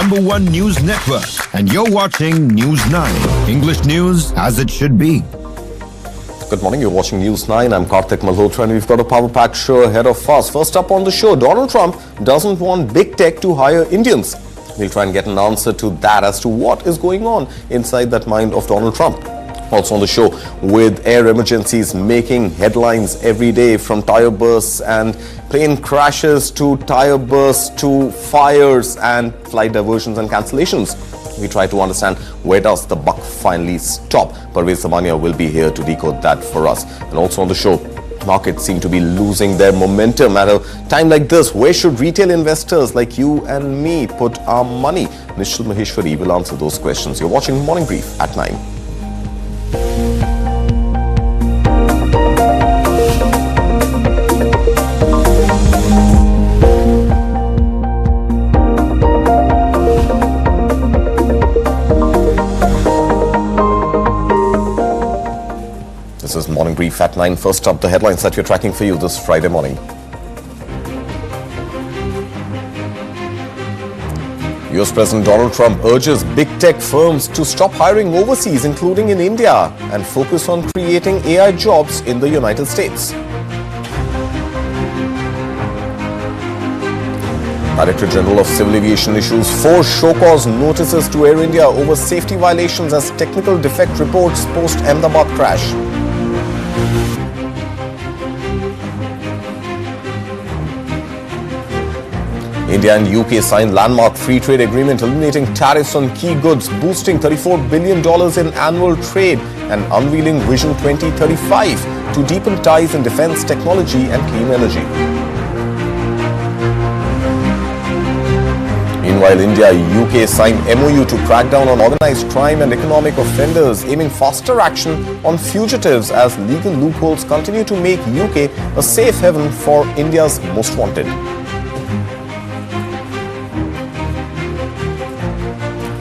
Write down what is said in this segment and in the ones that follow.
#1 news network. And you're watching News 9. English news as it should be. Good morning, you're watching News 9. I'm Karthik Malhotra and we've got a power-packed show ahead of us. First up on the show, Donald Trump doesn't want big tech to hire Indians. We'll try and get an answer to that as to what is going on inside that mind of Donald Trump. Also on the show, with air emergencies making headlines every day, from tire bursts and plane crashes to tire bursts to fires and flight diversions and cancellations. We try to understand where does the buck finally stop. Parvez Samania will be here to decode that for us. And also on the show, markets seem to be losing their momentum at a time like this. Where should retail investors like you and me put our money? Nishal Maheshwari will answer those questions. You're watching Morning Brief at 9. This is Morning Brief at 9. First up, the headlines that we're tracking for you this Friday morning. US President Donald Trump urges big tech firms to stop hiring overseas, including in India, and focus on creating AI jobs in the United States. Director General of Civil Aviation issues 4 show-cause notices to Air India over safety violations as technical defect reports post-Ahmedabad crash. India and UK signed landmark free trade agreement eliminating tariffs on key goods, boosting $34 billion in annual trade and unveiling Vision 2035 to deepen ties in defence, technology and clean energy. Meanwhile, India and UK signed MOU to crack down on organised crime and economic offenders, aiming faster action on fugitives as legal loopholes continue to make UK a safe haven for India's most wanted.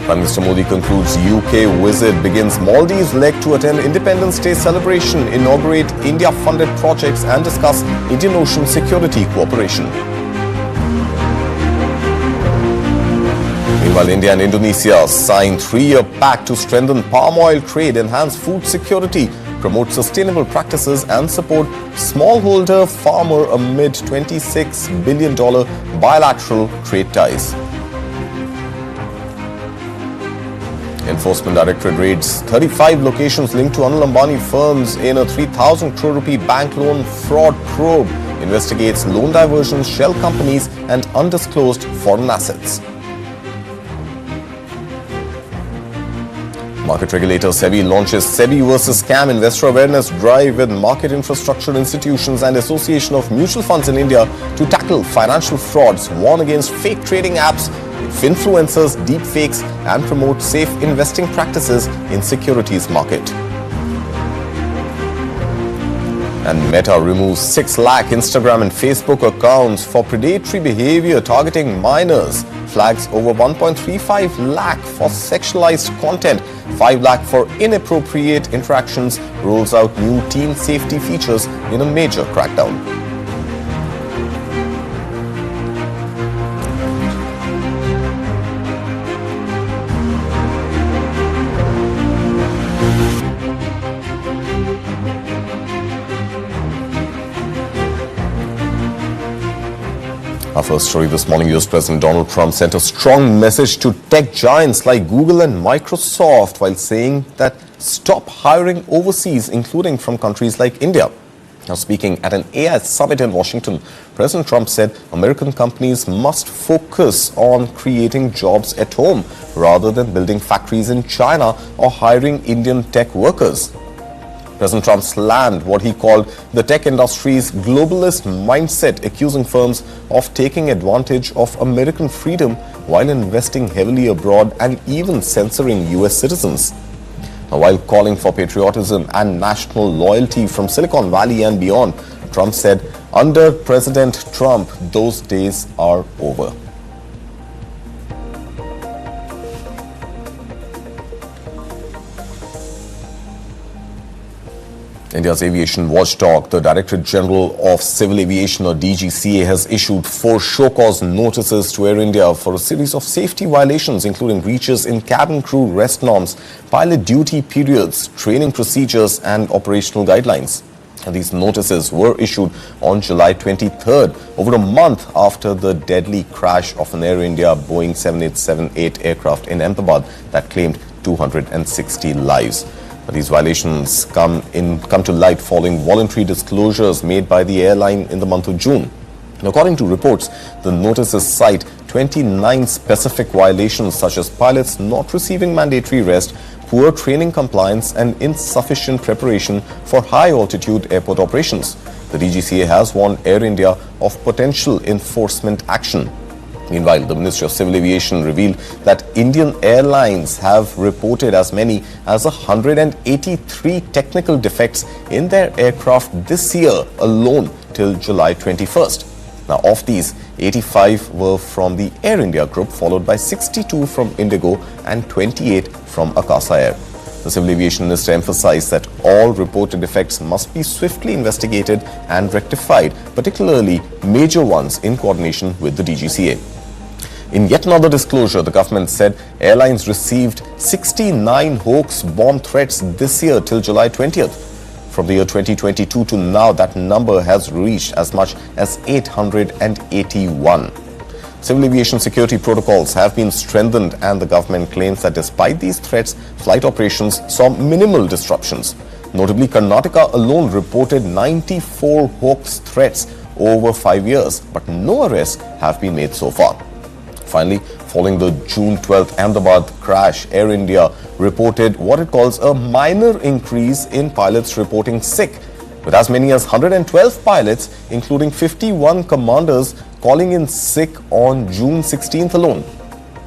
Prime Minister Modi concludes UK visit, begins Maldives leg to attend Independence Day celebration, inaugurate India-funded projects and discuss Indian Ocean security cooperation. Meanwhile, India and Indonesia signed 3-year pact to strengthen palm oil trade, enhance food security, promote sustainable practices and support smallholder farmer amid $26 billion bilateral trade ties. Enforcement Directorate raids 35 locations linked to Anil Ambani firms in a 3,000 crore rupee bank loan fraud probe. Investigates loan diversions, shell companies and undisclosed foreign assets. Market regulator SEBI launches SEBI versus Scam investor awareness drive with market infrastructure institutions and Association of Mutual Funds in India to tackle financial frauds, warn against fake trading apps, influencers, deep fakes and promote safe investing practices in securities market. And Meta removes 6 lakh Instagram and Facebook accounts for predatory behavior targeting minors, flags over 1.35 lakh for sexualized content, 5 lakh for inappropriate interactions, rolls out new teen safety features in a major crackdown. Our first story this morning, US President Donald Trump sent a strong message to tech giants like Google and Microsoft while saying that stop hiring overseas, including from countries like India. Now, speaking at an AI summit in Washington, President Trump said American companies must focus on creating jobs at home rather than building factories in China or hiring Indian tech workers. President Trump slammed what he called the tech industry's globalist mindset, accusing firms of taking advantage of American freedom while investing heavily abroad and even censoring US citizens. Now, while calling for patriotism and national loyalty from Silicon Valley and beyond, Trump said, under President Trump, those days are over. India's aviation watchdog, the Directorate General of Civil Aviation or DGCA, has issued 4 show-cause notices to Air India for a series of safety violations, including breaches in cabin crew rest norms, pilot duty periods, training procedures and operational guidelines. And these notices were issued on July 23rd, over a month after the deadly crash of an Air India Boeing 7878 aircraft in Ahmedabad that claimed 260 lives. These violations come to light following voluntary disclosures made by the airline in the month of June. And according to reports, the notices cite 29 specific violations such as pilots not receiving mandatory rest, poor training compliance and insufficient preparation for high-altitude airport operations. The DGCA has warned Air India of potential enforcement action. Meanwhile, the Ministry of Civil Aviation revealed that Indian airlines have reported as many as 183 technical defects in their aircraft this year alone till July 21st. Now, of these, 85 were from the Air India group, followed by 62 from Indigo and 28 from Akasa Air. The Civil Aviation Minister emphasized that all reported defects must be swiftly investigated and rectified, particularly major ones in coordination with the DGCA. In yet another disclosure, the government said airlines received 69 hoax bomb threats this year till July 20th. From the year 2022 to now, that number has reached as much as 881. Civil aviation security protocols have been strengthened, and the government claims that despite these threats, flight operations saw minimal disruptions. Notably, Karnataka alone reported 94 hoax threats over 5 years, but no arrests have been made so far. Finally, following the June 12th Ahmedabad crash, Air India reported what it calls a minor increase in pilots reporting sick, with as many as 112 pilots, including 51 commanders, calling in sick on June 16th alone.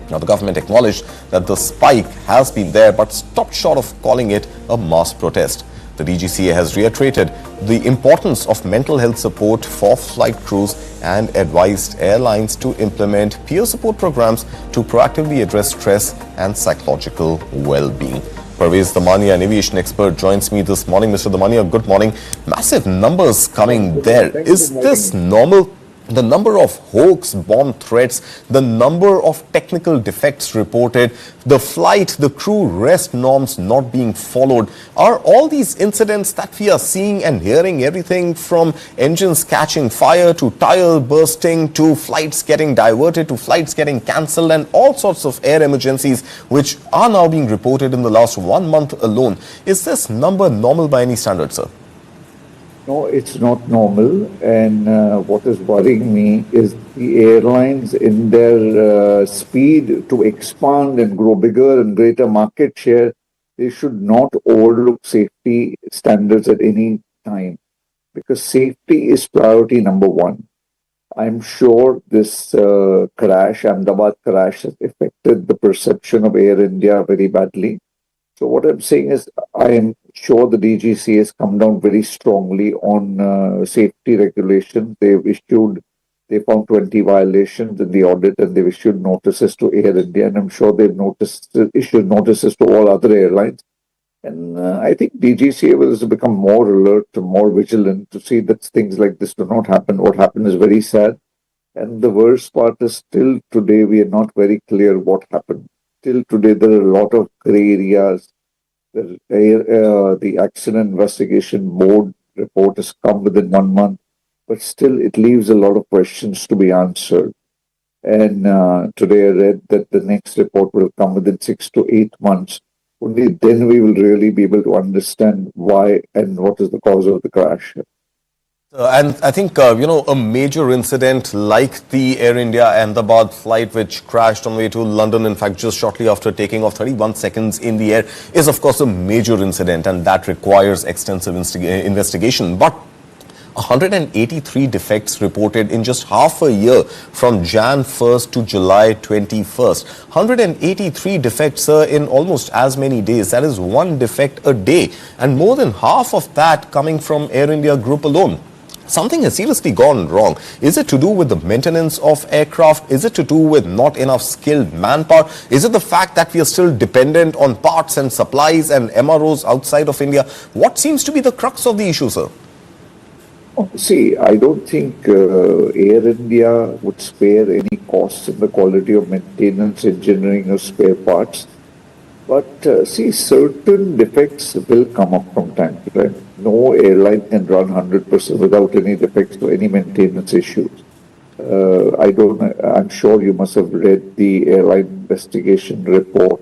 Now, the government acknowledged that the spike has been there, but stopped short of calling it a mass protest. The DGCA has reiterated the importance of mental health support for flight crews and advised airlines to implement peer support programs to proactively address stress and psychological well-being. Parvez Damania, an aviation expert, joins me this morning. Mr. Damania, good morning. Massive numbers coming there. Is this normal? The number of hoax bomb threats, the number of technical defects reported, the flight, the crew rest norms not being followed, are all these incidents that we are seeing and hearing, everything from engines catching fire to tire bursting to flights getting diverted to flights getting cancelled and all sorts of air emergencies which are now being reported in the last 1 month alone. Is this number normal by any standard, sir? No, it's not normal, and what is worrying me is the airlines in their speed to expand and grow bigger and greater market share. They should not overlook safety standards at any time, because safety is priority number one. I'm sure this crash, Ahmedabad crash, has affected the perception of Air India very badly. So what I'm saying is, I am sure the DGCA has come down very strongly on safety regulations. They found 20 violations in the audit, and they've issued notices to Air India, and I'm sure they've issued notices to all other airlines. And I think DGCA will become more alert, more vigilant to see that things like this do not happen. What happened is very sad. And the worst part is, still today, we are not very clear what happened. Till today, there are a lot of gray areas. The Accident Investigation Board report has come within 1 month, but still it leaves a lot of questions to be answered. And today I read that the next report will come within 6 to 8 months. Only then we will really be able to understand why and what is the cause of the crash. And I think, a major incident like the Air India Ahmedabad flight, which crashed on the way to London, in fact, just shortly after taking off 31 seconds in the air, is, of course, a major incident, and that requires extensive investigation. But 183 defects reported in just half a year from Jan 1st to July 21st. 183 defects, sir, in almost as many days. That is 1 defect a day, and more than half of that coming from Air India Group alone. something has seriously gone wrong. Is it to do with the maintenance of aircraft? Is it to do with not enough skilled manpower? Is it the fact that we are still dependent on parts and supplies and MROs outside of India? What seems to be the crux of the issue, sir? See, I don't think Air India would spare any costs in the quality of maintenance, engineering, or spare parts. But see, certain defects will come up from time to time. No airline can run 100% without any defects or any maintenance issues. I'm sure you must have read the airline investigation report.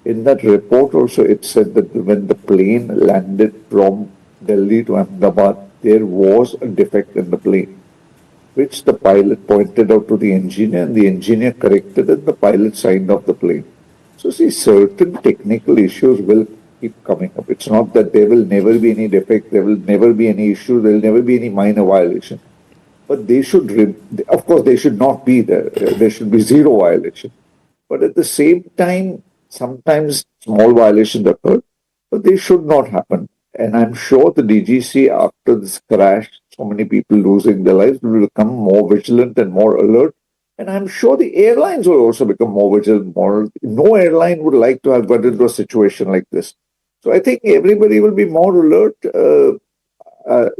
In that report also it said that when the plane landed from Delhi to Ahmedabad, there was a defect in the plane, which the pilot pointed out to the engineer, and the engineer corrected it, the pilot signed off the plane. So see, certain technical issues will keep coming up. It's not that there will never be any defect, there will never be any issue, there will never be any minor violation. But they should, of course, they should not be there. There should be zero violation. But at the same time, sometimes small violations occur, but they should not happen. And I'm sure the DGC, after this crash, so many people losing their lives, will become more vigilant and more alert. And I'm sure the airlines will also become more vigilant, more. No airline would like to have got into a situation like this. So I think everybody will be more alert.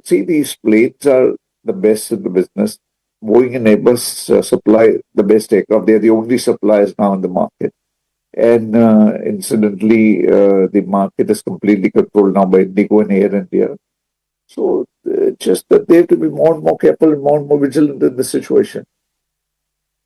See, these planes are the best in the business. Boeing and Airbus supply the best aircraft. They're the only suppliers now in the market. And incidentally, the market is completely controlled now by Indigo and Air India. So just that they have to be more and more careful and more vigilant in the situation.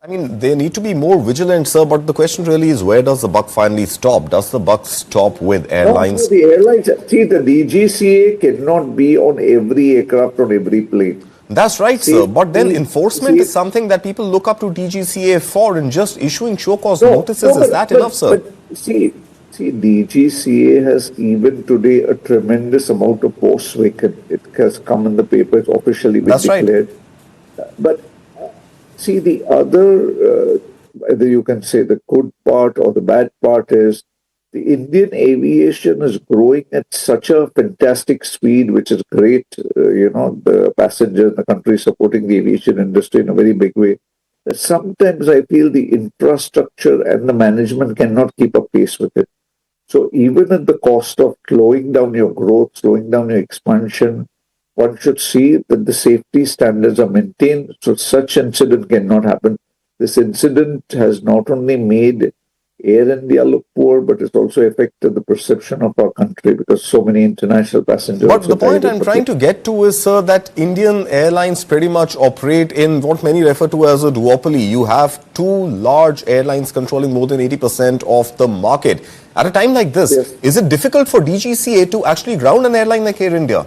I mean, they need to be more vigilant, sir, but the question really is, where does the buck finally stop? Does the buck stop with airlines? No, the airlines, see, the DGCA cannot be on every aircraft, on every plane. That's right, sir. But then enforcement is something that people look up to DGCA for, and just issuing show-cause notices, is that enough, sir? But see, DGCA has even today a tremendous amount of posts vacant. It has come in the paper, it's officially been declared. Right. But see, the other, whether you can say the good part or the bad part is, the Indian aviation is growing at such a fantastic speed, which is great. The passengers in the country supporting the aviation industry in a very big way. That sometimes I feel the infrastructure and the management cannot keep up pace with it. So even at the cost of slowing down your growth, slowing down your expansion, one should see that the safety standards are maintained, so such incident cannot happen. This incident has not only made Air India look poor, but it's also affected the perception of our country because so many international passengers. But the point I'm trying to get to is, sir, that Indian airlines pretty much operate in what many refer to as a duopoly. You have two large airlines controlling more than 80% of the market. At a time like this, yes, is it difficult for DGCA to actually ground an airline like Air India?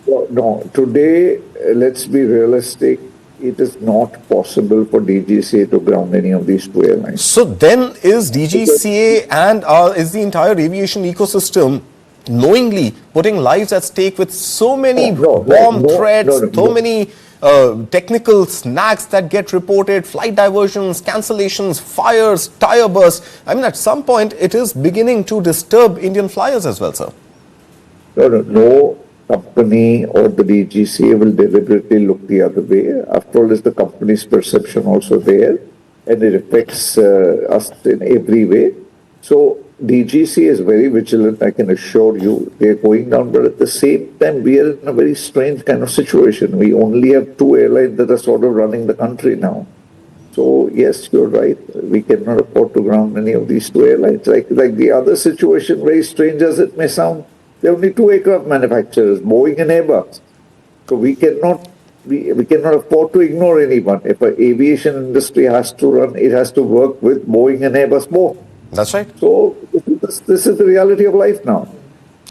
Well, no. Today, let's be realistic. It is not possible for DGCA to ground any of these two airlines. So then is DGCA and is the entire aviation ecosystem knowingly putting lives at stake with so many bomb threats, so many technical snags that get reported, flight diversions, cancellations, fires, tire bursts? I mean, at some point, it is beginning to disturb Indian flyers as well, sir. No company or the DGCA will deliberately look the other way. After all, is the company's perception also there, and it affects us in every way. So DGCA is very vigilant, I can assure you. They're going down, but at the same time, we are in a very strange kind of situation. We only have two airlines that are sort of running the country now. So yes, you're right. We cannot afford to ground any of these two airlines. Like the other situation, very strange as it may sound, there are only two aircraft manufacturers, Boeing and Airbus. So we cannot afford to ignore anyone. If an aviation industry has to run, it has to work with Boeing and Airbus both. That's right. So this is the reality of life now.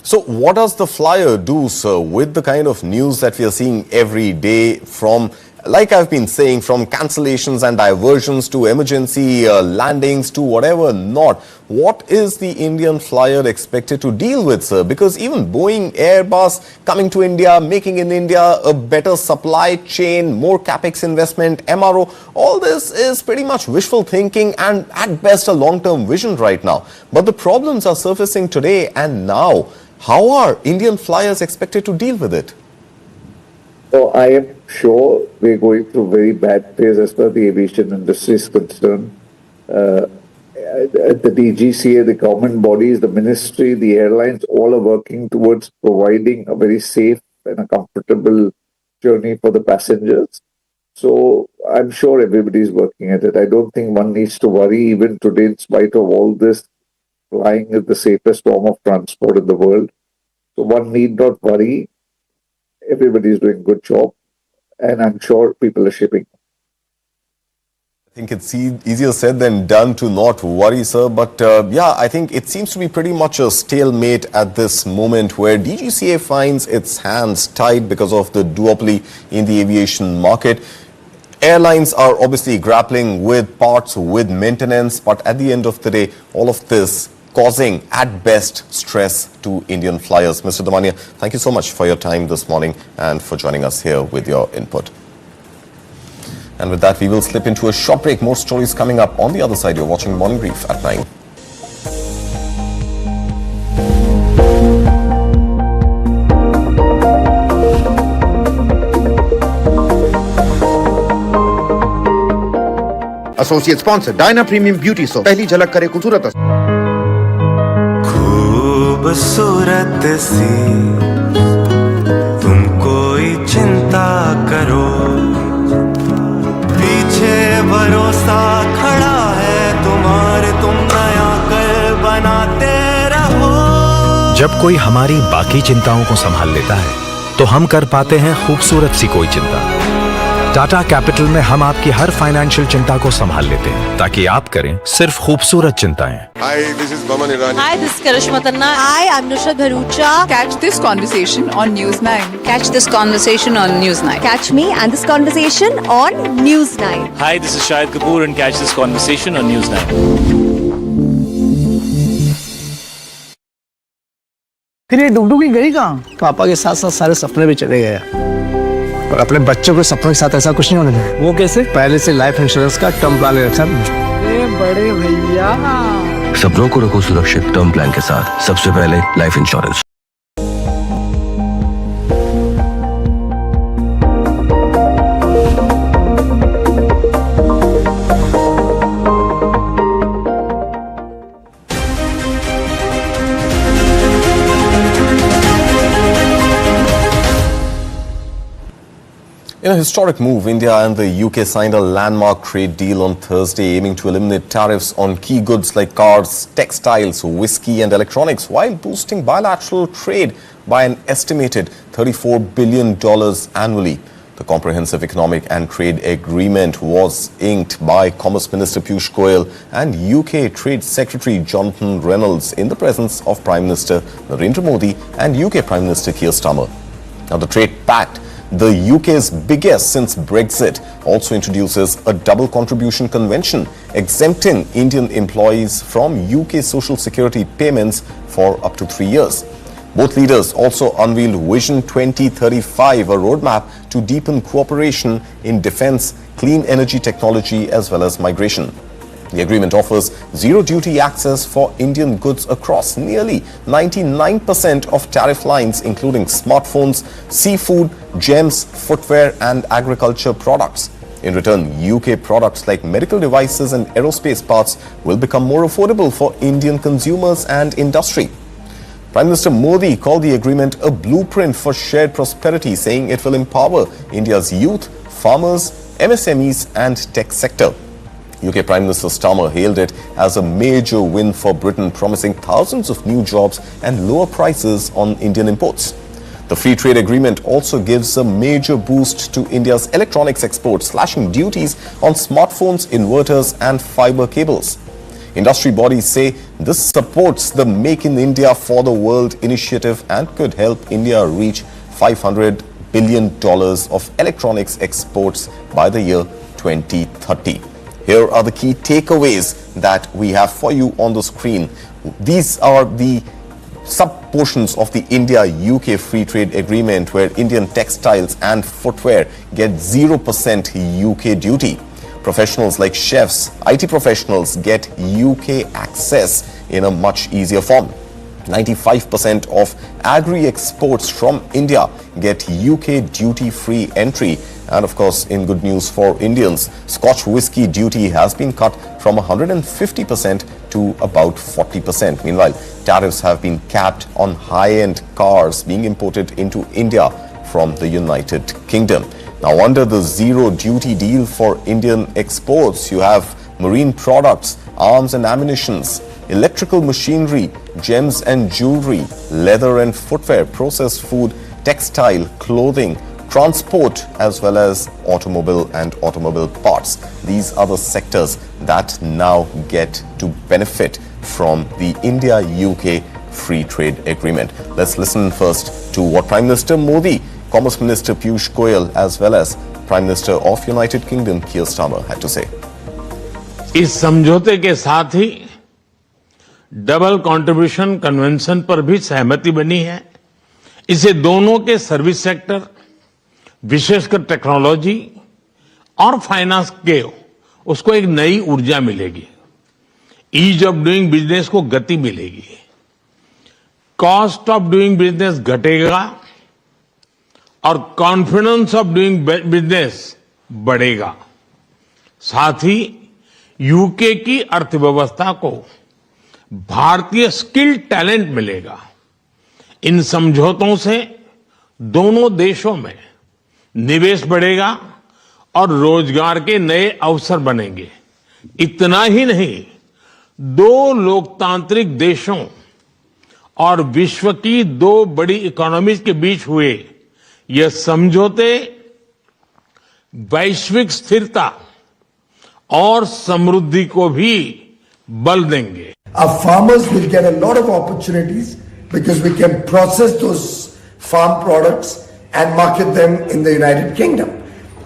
So what does the flyer do, sir, with the kind of news that we are seeing every day from, like I've been saying, from cancellations and diversions to emergency landings to whatever not? What is the Indian flyer expected to deal with, sir? Because even Boeing, Airbus coming to India, making in India a better supply chain, more capex investment, MRO, all this is pretty much wishful thinking and at best a long-term vision right now. But the problems are surfacing today and now. How are Indian flyers expected to deal with it? So I am sure we're going through very bad phase as far as the aviation industry is concerned. The DGCA, the government bodies, the ministry, the airlines, all are working towards providing a very safe and a comfortable journey for the passengers. So I'm sure everybody is working at it. I don't think one needs to worry. Even today, in spite of all this, flying is the safest form of transport in the world. So one need not worry. Everybody is doing a good job, and I'm sure people are shipping. I think it's easier said than done to not worry, sir. But yeah, I think it seems to be pretty much a stalemate at this moment where DGCA finds its hands tied because of the duopoly in the aviation market. Airlines are obviously grappling with parts, with maintenance, but at the end of the day, all of this causing, at best, stress to Indian flyers. Mr. Damania, thank you so much for your time this morning and for joining us here with your input. And with that, we will slip into a short break. More stories coming up on the other side. You're watching Morning Brief at 9. Associate sponsor, Dyna Premium Beauty Soap. पहली झलक करे खूबसूरत खूबसूरत सी तुम कोई चिंता करो पीछे भरोसा खड़ा है तुम्हारे तुम नया कर बनाते रहो। जब कोई हमारी बाकी चिंताओं को संभाल लेता है तो हम कर पाते हैं खूबसूरत सी कोई चिंता। टाटा कैपिटल में हम आपकी हर फाइनेंशियल चिंता को संभाल लेते हैं ताकि आप करें सिर्फ खूबसूरत चिंताएं। Hi, this is Baman Irani. Hi, this is Karishma Tanna. Hi, I'm Nushat Bharucha. Catch this conversation on News9. Catch this conversation on News9. Catch me and this conversation on News9. Hi, this is Shahid Kapoor and catch this conversation on News9. फिर ये डुगडुगी गई कहाँ? पापा के साथ साथ सारे सपने भी चले गए और अपने बच्चों के सपनों के साथ ऐसा कुछ नहीं होने देना। वो कैसे? पहले से लाइफ इंश्योरेंस का टर्म प्लान ले रखा है। बड़े भैया सपनों को रखो सुरक्षित टर्म प्लान के साथ। सबसे पहले life insurance. In a historic move, India and the UK signed a landmark trade deal on Thursday aiming to eliminate tariffs on key goods like cars, textiles, whiskey and electronics while boosting bilateral trade by an estimated $34 billion annually. The Comprehensive Economic and Trade Agreement was inked by Commerce Minister Piyush Goyal and UK Trade Secretary Jonathan Reynolds in the presence of Prime Minister Narendra Modi and UK Prime Minister Keir Starmer. Now, the trade pact, the UK's biggest since Brexit, also introduces a double contribution convention exempting Indian employees from UK social security payments for up to 3 years. Both leaders also unveiled Vision 2035, a roadmap to deepen cooperation in defence, clean energy technology as well as migration. The agreement offers zero-duty access for Indian goods across nearly 99% of tariff lines, including smartphones, seafood, gems, footwear and agriculture products. In return, UK products like medical devices and aerospace parts will become more affordable for Indian consumers and industry. Prime Minister Modi called the agreement a blueprint for shared prosperity, saying it will empower India's youth, farmers, MSMEs and tech sector. UK Prime Minister Starmer hailed it as a major win for Britain, promising thousands of new jobs and lower prices on Indian imports. The free trade agreement also gives a major boost to India's electronics exports, slashing duties on smartphones, inverters and fiber cables. Industry bodies say this supports the Make in India for the World initiative and could help India reach $500 billion of electronics exports by the year 2030. Here are the key takeaways that we have for you on the screen. These are the sub-portions of the India-UK Free Trade Agreement where Indian textiles and footwear get 0% UK duty. Professionals like chefs, IT professionals get UK access in a much easier form. 95% of agri-exports from India get UK duty-free entry. And of course, in good news for Indians, Scotch whisky duty has been cut from 150% to about 40%. Meanwhile, tariffs have been capped on high-end cars being imported into India from the United Kingdom. Now, under the zero duty deal for Indian exports, you have marine products, arms and ammunitions, electrical machinery, gems and jewelry, leather and footwear, processed food, textile, clothing, transport, as well as automobile and automobile parts. These are the sectors that now get to benefit from the India-UK Free Trade Agreement. Let's listen first to what Prime Minister Modi, Commerce Minister Piyush Goyal, as well as Prime Minister of United Kingdom Keir Starmer had to say. इस समझौते के साथ ही double contribution convention पर भी सहमति बनी है। इसे दोनों के सर्विस सेक्टर, विशेषकर टेक्नोलॉजी और फाइनेंस के उसको एक नई ऊर्जा मिलेगी। ईज ऑफ डूइंग बिजनेस को गति मिलेगी। कॉस्ट ऑफ डूइंग बिजनेस घटेगा और कॉन्फिडेंस ऑफ डूइंग बिजनेस बढ़ेगा। साथ ही यूके की अर्थव्यवस्था को भारतीय स्किल टैलेंट मिलेगा। इन समझौतों से दोनों देशों में निवेश बढ़ेगा और रोजगार के नए अवसर बनेंगे। इतना ही नहीं, दो लोकतांत्रिक देशों और विश्व की दो बड़ी इकोनॉमीज के बीच हुए ये समझौते वैश्विक स्थिरता और समृद्धि को भी बल देंगे। Our farmers will get a lot of opportunities because we can process those farm products and market them in the United Kingdom.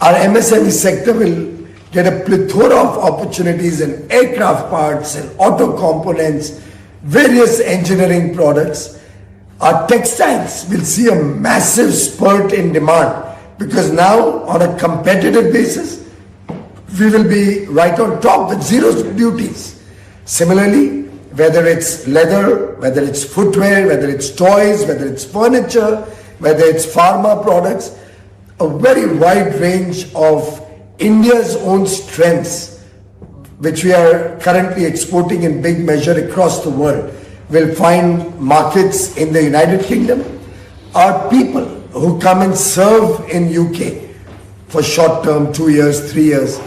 Our MSME sector will get a plethora of opportunities in aircraft parts and auto components, various engineering products. Our textiles will see a massive spurt in demand because now on a competitive basis, we will be right on top with zero duties. Similarly, whether it's leather, whether it's footwear, whether it's toys, whether it's furniture, whether it's pharma products, a very wide range of India's own strengths, which we are currently exporting in big measure across the world, will find markets in the United Kingdom. Our people who come and serve in UK for short term, 2 years, 3 years,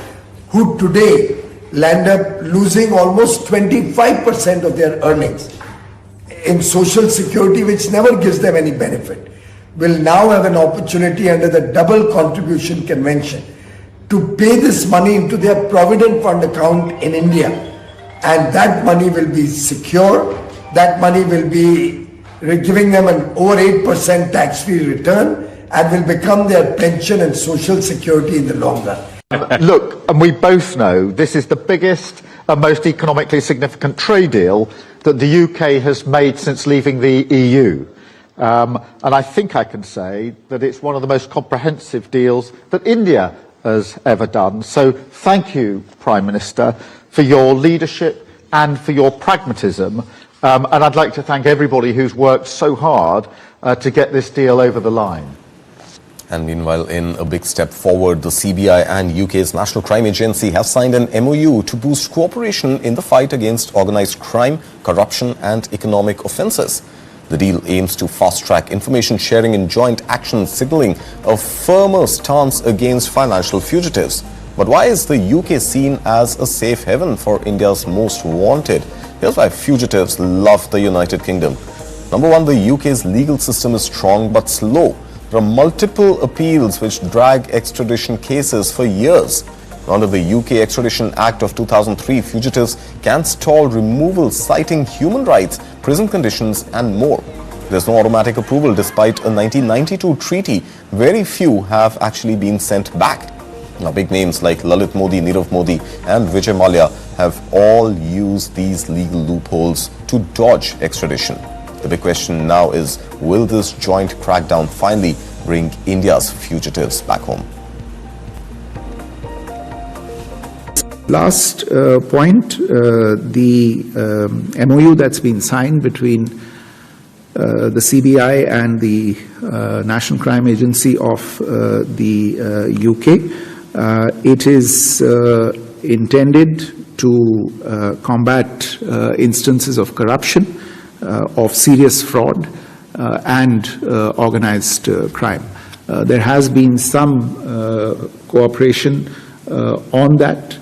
who today land up losing almost 25% of their earnings in social security, which never gives them any benefit, will now have an opportunity under the double contribution convention to pay this money into their provident fund account in India. And that money will be secure. That money will be giving them an over 8% tax-free return and will become their pension and social security in the long run. Look, and we both know this is the biggest and most economically significant trade deal that the UK has made since leaving the EU. And I think I can say that it's one of the most comprehensive deals that India has ever done. So thank you, Prime Minister, for your leadership and for your pragmatism. And I'd like to thank everybody who's worked so hard to get this deal over the line. And meanwhile, in a big step forward, the CBI and UK's National Crime Agency have signed an MOU to boost cooperation in the fight against organised crime, corruption and economic offences. The deal aims to fast-track information sharing and joint action, signalling a firmer stance against financial fugitives. But why is the UK seen as a safe haven for India's most wanted? Here's why fugitives love the United Kingdom. Number one, the UK's legal system is strong but slow. There are multiple appeals which drag extradition cases for years. Under the UK Extradition Act of 2003, fugitives can stall removal citing human rights, prison conditions and more. There's no automatic approval despite a 1992 treaty. Very few have actually been sent back. Now, big names like Lalit Modi, Nirav Modi and Vijay Mallya have all used these legal loopholes to dodge extradition. The big question now is, will this joint crackdown finally bring India's fugitives back home? Last point, the MOU that's been signed between the CBI and the National Crime Agency of the UK. It is intended to combat instances of corruption, of serious fraud, and organized crime. There has been some cooperation on that.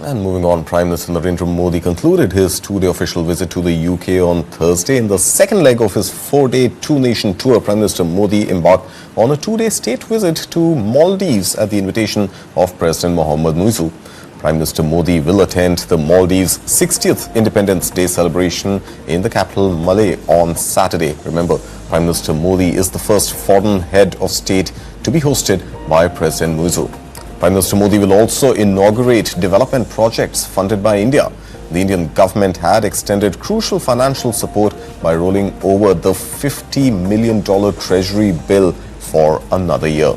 And moving on, Prime Minister Narendra Modi concluded his two-day official visit to the UK on Thursday. In the second leg of his four-day two-nation tour, Prime Minister Modi embarked on a two-day state visit to Maldives at the invitation of President Mohammad Muizzu. Prime Minister Modi will attend the Maldives' 60th Independence Day celebration in the capital Malé on Saturday. Remember, Prime Minister Modi is the first foreign head of state to be hosted by President Muizzu. Prime Minister Modi will also inaugurate development projects funded by India. The Indian government had extended crucial financial support by rolling over the $50 million treasury bill for another year.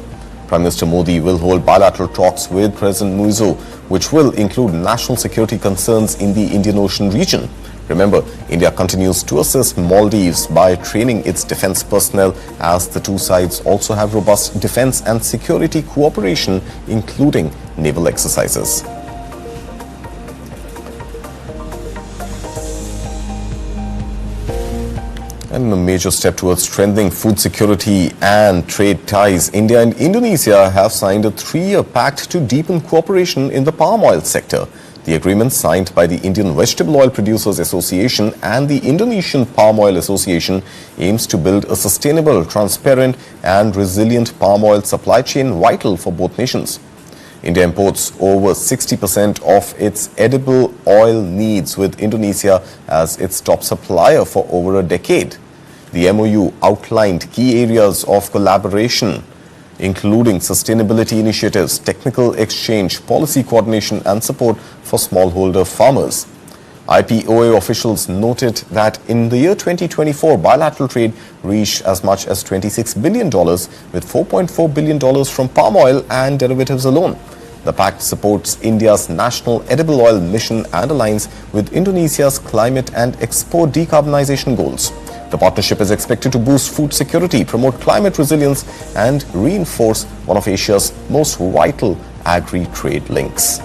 Prime Minister Modi will hold bilateral talks with President Muizzu, which will include national security concerns in the Indian Ocean region. Remember, India continues to assist Maldives by training its defense personnel, as the two sides also have robust defense and security cooperation, including naval exercises. And a major step towards strengthening food security and trade ties, India and Indonesia have signed a 3-year pact to deepen cooperation in the palm oil sector. The agreement, signed by the Indian Vegetable Oil Producers Association and the Indonesian Palm Oil Association, aims to build a sustainable, transparent and resilient palm oil supply chain vital for both nations. India imports over 60% of its edible oil needs, with Indonesia as its top supplier for over a decade. The MOU outlined key areas of collaboration, including sustainability initiatives, technical exchange, policy coordination and support for smallholder farmers. IPOA officials noted that in the year 2024, bilateral trade reached as much as $26 billion, with $4.4 billion from palm oil and derivatives alone. The pact supports India's national edible oil mission and aligns with Indonesia's climate and export decarbonization goals. The partnership is expected to boost food security, promote climate resilience and reinforce one of Asia's most vital agri-trade links.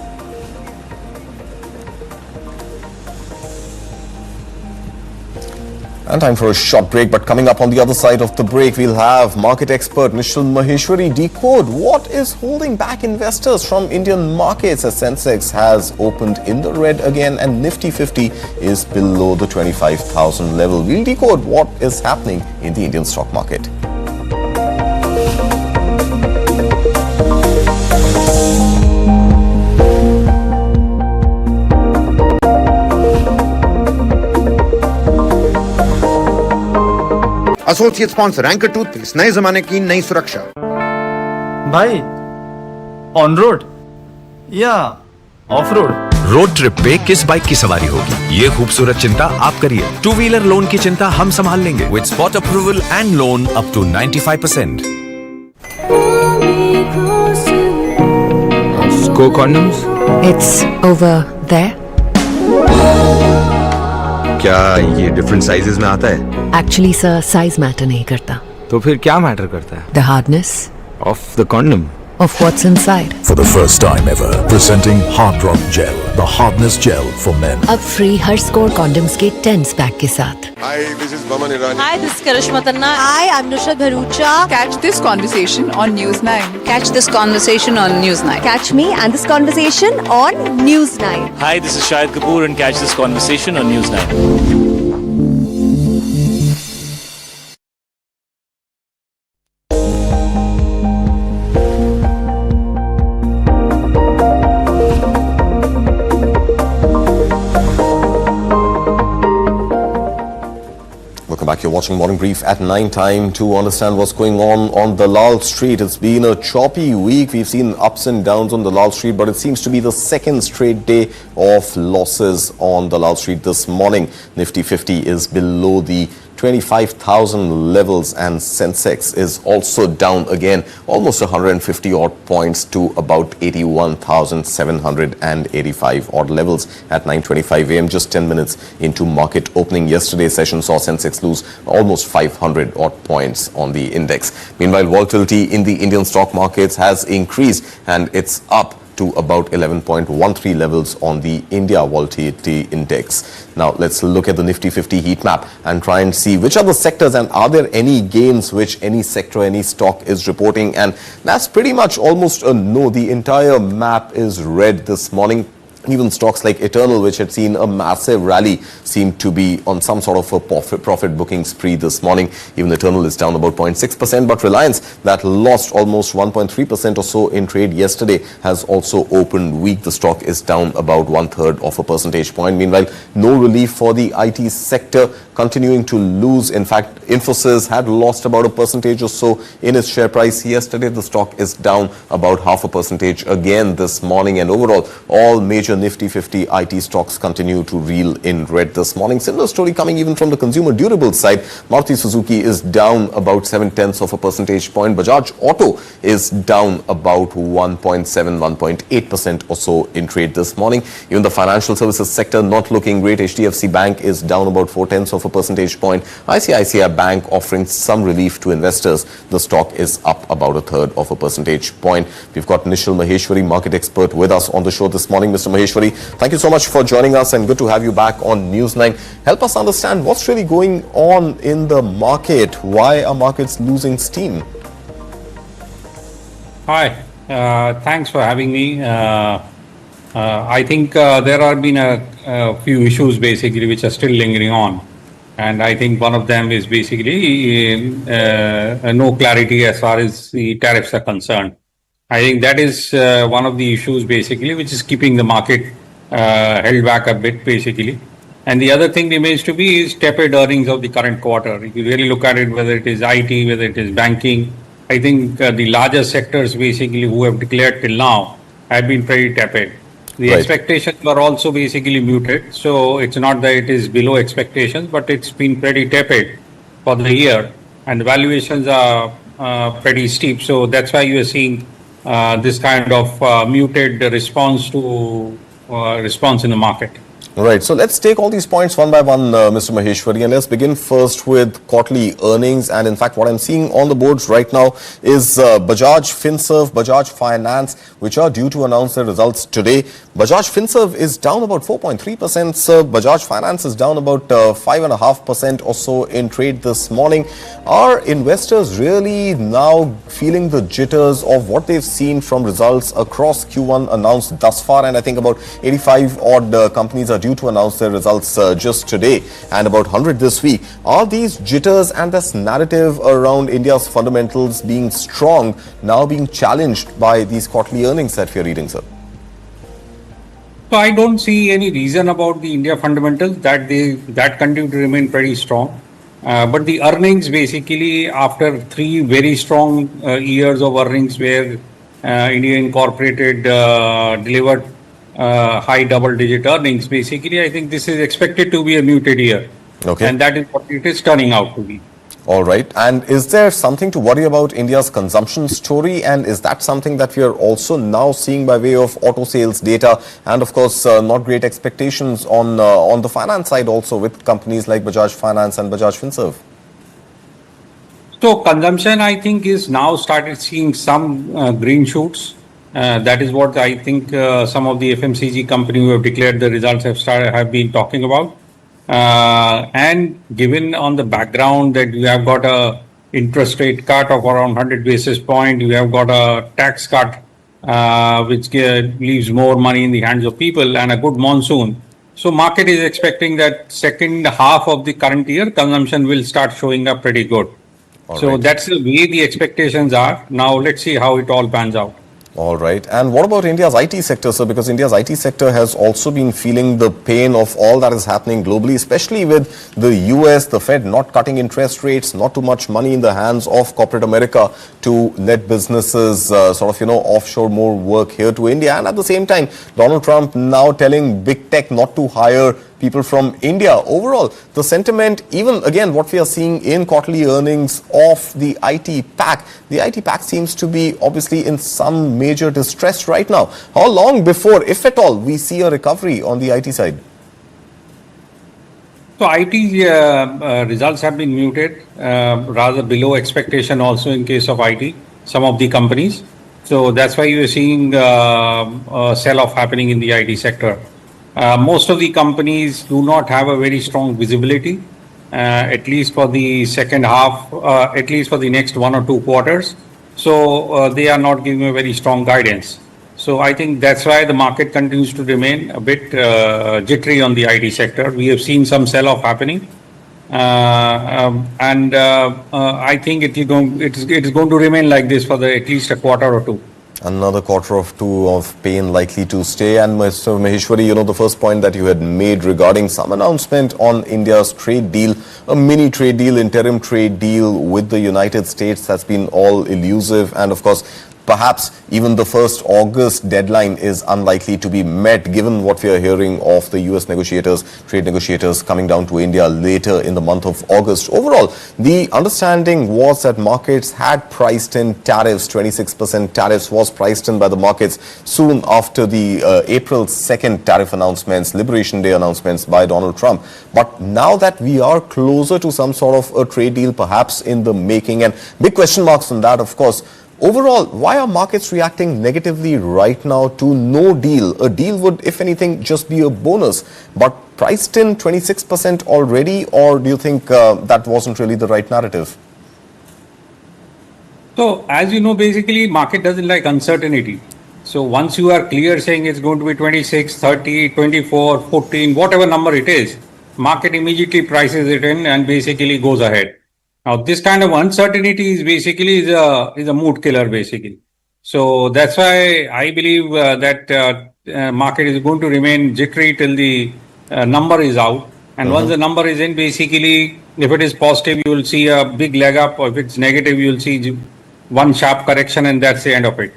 And time for a short break, but coming up on the other side of the break, we'll have market expert Nishal Maheshwari decode what is holding back investors from Indian markets, as Sensex has opened in the red again and Nifty 50 is below the 25,000 level. We'll decode what is happening in the Indian stock market. Associate sponsor anchor toothpaste, नए जमाने की नई सुरक्षा। भाई on road या of road? Road trip पे किस bike की सवारी होगी, ये खूबसूरत चिंता आप करिए। 2-व्हीलर लोन की चिंता हम संभाल लेंगे with spot approval and loan up to 95%। Go condoms? It's over there. क्या ये डिफरेंट साइजेस में आता है? Actually, sir, size matter नहीं करता. तो फिर क्या मैटर करता है? The hardness Of the condom. of what's inside. For the first time ever, presenting Hard Rock Gel, the hardness gel for men. अब free हर score condoms के 10 पैक के साथ. Hi, this is Baman Irani. Hi, this is Karishma Tanna. Hi, I'm Nushat Bharucha. Catch this conversation on News9. Catch this conversation on News9. Catch me and this conversation on News9. Hi, this is Shahid Kapoor and catch this conversation on News9. Back, you're watching Morning Brief at 9 time to understand what's going on the Lal Street. It's been a choppy week. We've seen ups and downs on the Lal Street, but it seems to be the second straight day of losses on the Lal Street this morning. Nifty 50 is below the 25,000 levels, and Sensex is also down again, almost 150 odd points to about 81,785 odd levels at 9:25 a.m. Just 10 minutes into market opening. Yesterday's session saw Sensex lose almost 500 odd points on the index. Meanwhile, volatility in the Indian stock markets has increased and it's up to about 11.13 levels on the India Volatility Index. Now, let's look at the Nifty 50 heat map and try and see which are the sectors and are there any gains which any sector, any stock is reporting. And that's pretty much almost a no. The entire map is red this morning. Even stocks like Eternal, which had seen a massive rally, seem to be on some sort of a profit booking spree this morning. Even Eternal is down about 0.6%, but Reliance, that lost almost 1.3% or so in trade yesterday, has also opened weak. The stock is down about 1/3 of a percentage point. Meanwhile, no relief for the IT sector, continuing to lose. In fact, Infosys had lost about a percentage or so in its share price yesterday. The stock is down about 0.5% again this morning, and overall, all major Nifty 50 IT stocks continue to reel in red this morning. Similar story coming even from the consumer durables side. Maruti Suzuki is down about 0.7 of a percentage point. Bajaj Auto is down about 1.8% or so in trade this morning. Even the financial services sector not looking great. HDFC Bank is down about 0.4 of a percentage point. ICICI Bank offering some relief to investors. The stock is up about 1/3 of a percentage point. We've got Nishal Maheshwari, market expert, with us on the show this morning. Mr. Maheshwari, thank you so much for joining us and good to have you back on News9. Help us understand what's really going on in the market. Why are markets losing steam? Hi, thanks for having me. I think there have been a few issues basically which are still lingering on. And I think one of them is basically no clarity as far as the tariffs are concerned. I think that is one of the issues basically which is keeping the market held back a bit basically. And the other thing remains to be is tepid earnings of the current quarter. If you really look at it, whether it is IT, whether it is banking, I think the larger sectors basically who have declared till now have been pretty tepid. The expectations were also basically muted. So it's not that it is below expectations, but it's been pretty tepid for the year. And the valuations are pretty steep. So that's why you are seeing this kind of muted response in the market. All right, so let's take all these points one by one, Mr. Maheshwari, and let's begin first with quarterly earnings. And in fact, what I'm seeing on the boards right now is Bajaj Finserv, Bajaj Finance, which are due to announce their results today. Bajaj Finserv is down about 4.3%, sir. Bajaj Finance is down about 5.5% or so in trade this morning. Are investors really now feeling the jitters of what they've seen from results across Q1 announced thus far? And I think about 85 odd companies are due to announce their results just today and about 100 this week. Are these jitters and this narrative around India's fundamentals being strong now being challenged by these quarterly earnings that we are reading, sir? So I don't see any reason about the India fundamentals that continue to remain pretty strong. But the earnings basically after 3 very strong years of earnings where India Incorporated delivered high double-digit earnings, basically, I think this is expected to be a muted year. Okay. And that is what it is turning out to be. All right. And is there something to worry about India's consumption story? And is that something that we are also now seeing by way of auto sales data? And of course, not great expectations on the finance side also with companies like Bajaj Finance and Bajaj Finserv. So consumption, I think, is now started seeing some green shoots. That is what I think some of the FMCG companies who have declared the results have been talking about. And given on the background that you have got a interest rate cut of around 100 basis points, you have got a tax cut which leaves more money in the hands of people and a good monsoon. So market is expecting that second half of the current year consumption will start showing up pretty good. So that's the way the expectations are. Now let's see how it all pans out. All right. And what about India's IT sector, sir? Because India's IT sector has also been feeling the pain of all that is happening globally, especially with the US, the Fed not cutting interest rates, not too much money in the hands of corporate America to let businesses offshore more work here to India. And at the same time, Donald Trump now telling big tech not to hire people from India. Overall, the sentiment, even again what we are seeing in quarterly earnings of the IT pack seems to be obviously in some major distress right now. How long before, if at all, we see a recovery on the IT side? So IT results have been muted, rather below expectation also in case of IT, some of the companies. So that's why you're seeing a sell-off happening in the IT sector. Most of the companies do not have a very strong visibility, at least for the second half, at least for the next 1 or 2 quarters. So they are not giving a very strong guidance. So I think that's why the market continues to remain a bit jittery on the IT sector. We have seen some sell-off happening. I think it is going to remain like this for at least a quarter or two. Another quarter or two of pain likely to stay. And Mr. Maheshwari, the first point that you had made regarding some announcement on India's trade deal, a mini trade deal, interim trade deal with the United States, has been all elusive. And of course, perhaps even the 1st August deadline is unlikely to be met, given what we are hearing of the US negotiators, trade negotiators coming down to India later in the month of August. Overall, the understanding was that markets had priced in tariffs. 26% tariffs was priced in by the markets soon after the April 2nd tariff announcements, Liberation Day announcements by Donald Trump. But now that we are closer to some sort of a trade deal perhaps in the making, and big question marks on that, of course. Overall, why are markets reacting negatively right now to no deal? A deal would, if anything, just be a bonus. But priced in 26% already, or do you think that wasn't really the right narrative? So, as you know, basically, market doesn't like uncertainty. So, once you are clear saying it's going to be 26, 30, 24, 14, whatever number it is, market immediately prices it in and basically goes ahead. Now, this kind of uncertainty is basically is a mood killer, basically. So that's why I believe that market is going to remain jittery till the number is out. And once the number is in, basically, if it is positive, you will see a big leg up. Or if it's negative, you will see one sharp correction, and that's the end of it.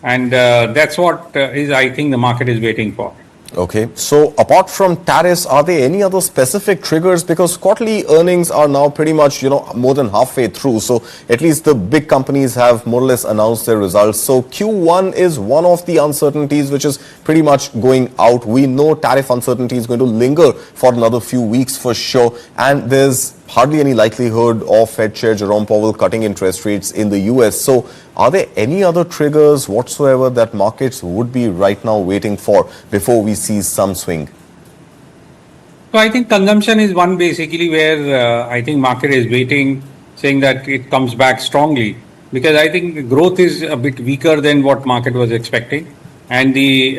And that's what I think the market is waiting for. Okay, so apart from tariffs, are there any other specific triggers? Because quarterly earnings are now pretty much, more than halfway through. So at least the big companies have more or less announced their results. So Q1 is one of the uncertainties which is pretty much going out. We know tariff uncertainty is going to linger for another few weeks for sure. And there's hardly any likelihood of Fed Chair Jerome Powell cutting interest rates in the US. So are there any other triggers whatsoever that markets would be right now waiting for before we see some swing? So I think consumption is one basically where I think market is waiting, saying that it comes back strongly, because I think growth is a bit weaker than what market was expecting. And the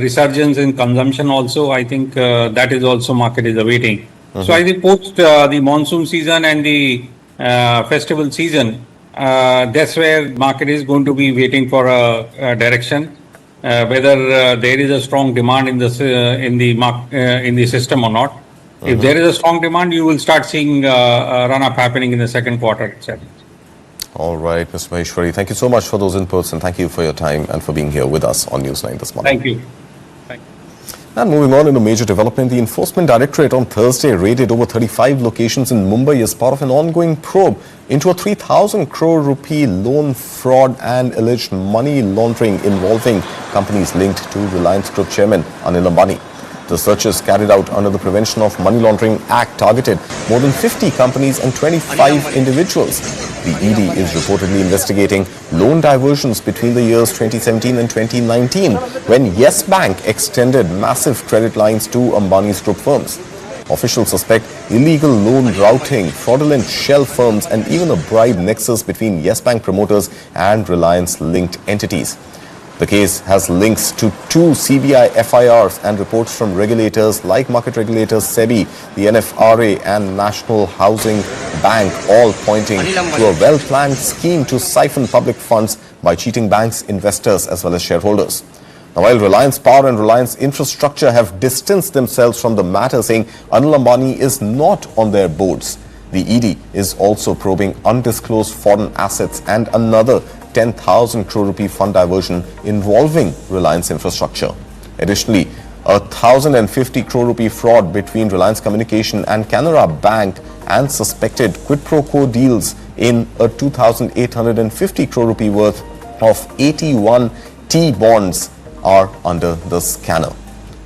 resurgence in consumption also, I think that is also market is awaiting. So I think post the monsoon season and the festival season, that's where market is going to be waiting for a direction, whether there is a strong demand in the system or not. If there is a strong demand, you will start seeing a run-up happening in the second quarter itself. All right, Mr. Maheshwari, thank you so much for those inputs, and thank you for your time and for being here with us on News9 this morning. Thank you. And moving on, in a major development, the Enforcement Directorate on Thursday raided over 35 locations in Mumbai as part of an ongoing probe into a 3,000 crore rupee loan fraud and alleged money laundering involving companies linked to Reliance Group Chairman Anil Ambani. The searches carried out under the Prevention of Money Laundering Act targeted more than 50 companies and 25 individuals. The ED is reportedly investigating loan diversions between the years 2017 and 2019, when Yes Bank extended massive credit lines to Ambani's group firms. Officials suspect illegal loan routing, fraudulent shell firms, and even a bribe nexus between Yes Bank promoters and Reliance-linked entities. The case has links to 2 CBI FIRs and reports from regulators like market regulators SEBI, the NFRA and National Housing Bank, all pointing to a well-planned scheme to siphon public funds by cheating banks, investors as well as shareholders. Now, while Reliance Power and Reliance Infrastructure have distanced themselves from the matter, saying Anil Ambani is not on their boards, the ED is also probing undisclosed foreign assets and another 10,000 crore rupee fund diversion involving Reliance Infrastructure. Additionally, 1,050 crore rupee fraud between Reliance Communication and Canara Bank and suspected quid pro quo deals in a 2,850 crore rupee worth of 81 T-bonds are under the scanner.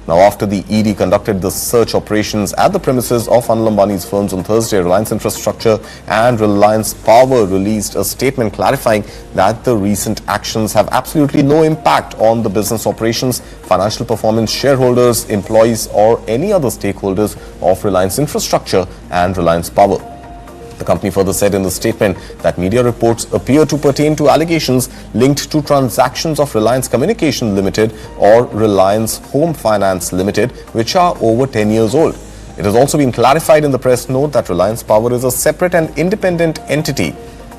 Now, after the ED conducted the search operations at the premises of Anil Ambani's firms on Thursday, Reliance Infrastructure and Reliance Power released a statement clarifying that the recent actions have absolutely no impact on the business operations, financial performance, shareholders, employees, or any other stakeholders of Reliance Infrastructure and Reliance Power. The company further said in the statement that media reports appear to pertain to allegations linked to transactions of Reliance Communication Limited or Reliance Home Finance Limited, which are over 10 years old. It has also been clarified in the press note that Reliance Power is a separate and independent entity